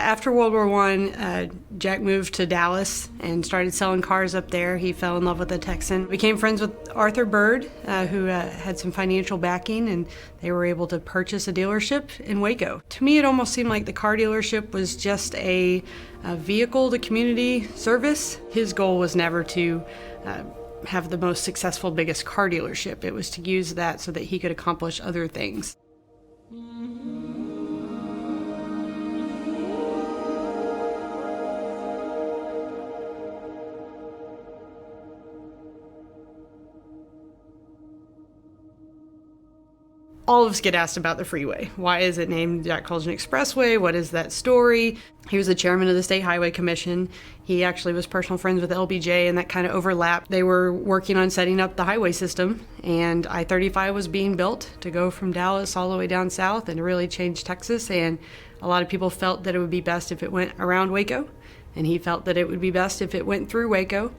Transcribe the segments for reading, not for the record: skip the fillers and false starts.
After World War I, Jack moved to Dallas and started selling cars up there. He fell in love with a Texan. Became friends with Arthur Bird, who had some financial backing, and they were able to purchase a dealership in Waco. To me, it almost seemed like the car dealership was just a vehicle to community service. His goal was never to have the most successful, biggest car dealership. It was to use that so that he could accomplish other things. All of us get asked about the freeway. Why is it named Jack Kultgen Expressway? What is that story? He was the chairman of the State Highway Commission. He actually was personal friends with LBJ, and that kind of overlapped. They were working on setting up the highway system, and I-35 was being built to go from Dallas all the way down south and to really change Texas. And a lot of people felt that it would be best if it went around Waco, and he felt that it would be best if it went through Waco.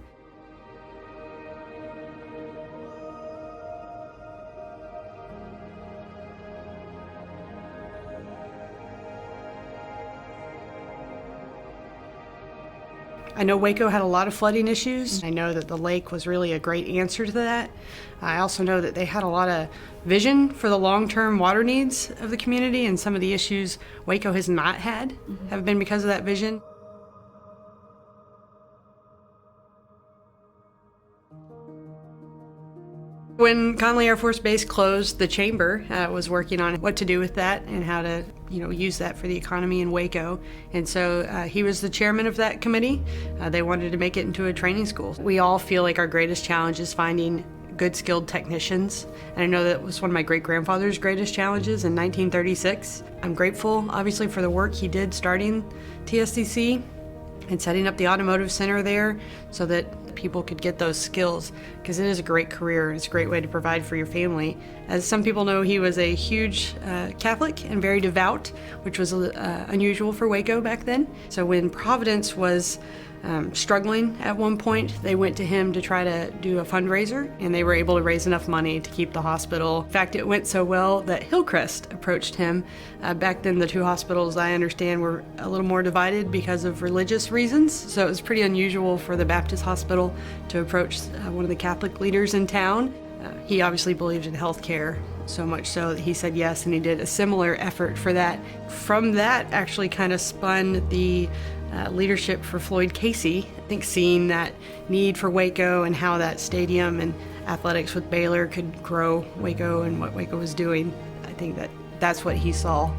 I know Waco had a lot of flooding issues. I know that the lake was really a great answer to that. I also know that they had a lot of vision for the long-term water needs of the community, and some of the issues Waco has not had have been because of that vision. When Connally Air Force Base closed, the chamber was working on what to do with that and how to, use that for the economy in Waco. And so he was the chairman of that committee. They wanted to make it into a training school. We all feel like our greatest challenge is finding good, skilled technicians. And I know that was one of my great-grandfather's greatest challenges in 1936. I'm grateful, obviously, for the work he did starting TSCC and setting up the automotive center there so that people could get those skills, because it is a great career. It's a great way to provide for your family. As some people know, he was a huge Catholic and very devout, which was unusual for Waco back then. So when Providence was struggling at one point, they went to him to try to do a fundraiser, and they were able to raise enough money to keep the hospital. In fact, it went so well that Hillcrest approached him. Back then, the two hospitals, I understand, were a little more divided because of religious reasons, so it was pretty unusual for the Baptist hospital to approach one of the Catholic leaders in town. He obviously believed in health care, so much so that he said yes, and he did a similar effort for that. From that actually kind of spun the leadership for Floyd Casey. I think seeing that need for Waco and how that stadium and athletics with Baylor could grow Waco and what Waco was doing, I think that's what he saw.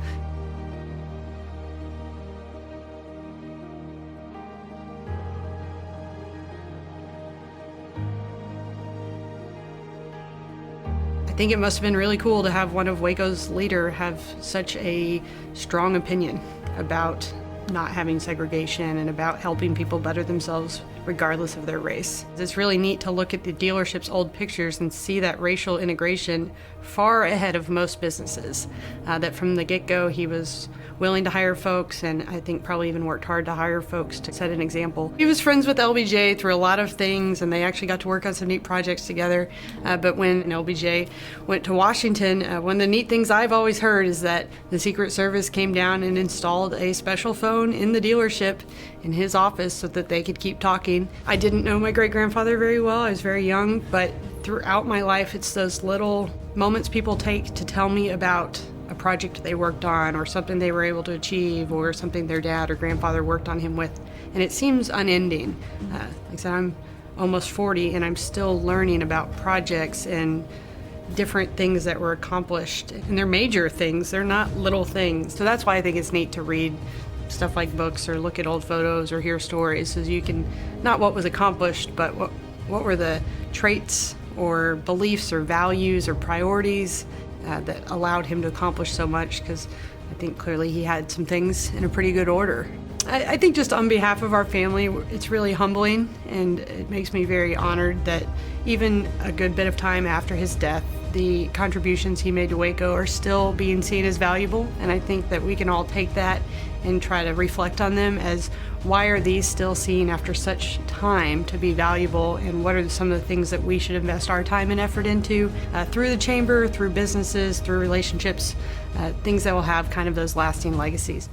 I think it must have been really cool to have one of Waco's leader have such a strong opinion about not having segregation and about helping people better themselves regardless of their race. It's really neat to look at the dealership's old pictures and see that racial integration far ahead of most businesses. That from the get-go he was willing to hire folks, and I think probably even worked hard to hire folks to set an example. He was friends with LBJ through a lot of things, and they actually got to work on some neat projects together. But when LBJ went to Washington, one of the neat things I've always heard is that the Secret Service came down and installed a special phone in the dealership in his office so that they could keep talking. I didn't know my great-grandfather very well. I was very young, but throughout my life, it's those little moments people take to tell me about a project they worked on or something they were able to achieve or something their dad or grandfather worked on him with. And it seems unending. Like I said, I'm almost 40 and I'm still learning about projects and different things that were accomplished. And they're major things, they're not little things. So that's why I think it's neat to read stuff like books or look at old photos or hear stories, so you can, not what was accomplished, but what were the traits or beliefs or values or priorities that allowed him to accomplish so much, because I think clearly he had some things in a pretty good order. I think just on behalf of our family, it's really humbling, and it makes me very honored that even a good bit of time after his death, the contributions he made to Waco are still being seen as valuable, and I think that we can all take that and try to reflect on them as why are these still seen after such time to be valuable, and what are some of the things that we should invest our time and effort into through the chamber, through businesses, through relationships, things that will have kind of those lasting legacies.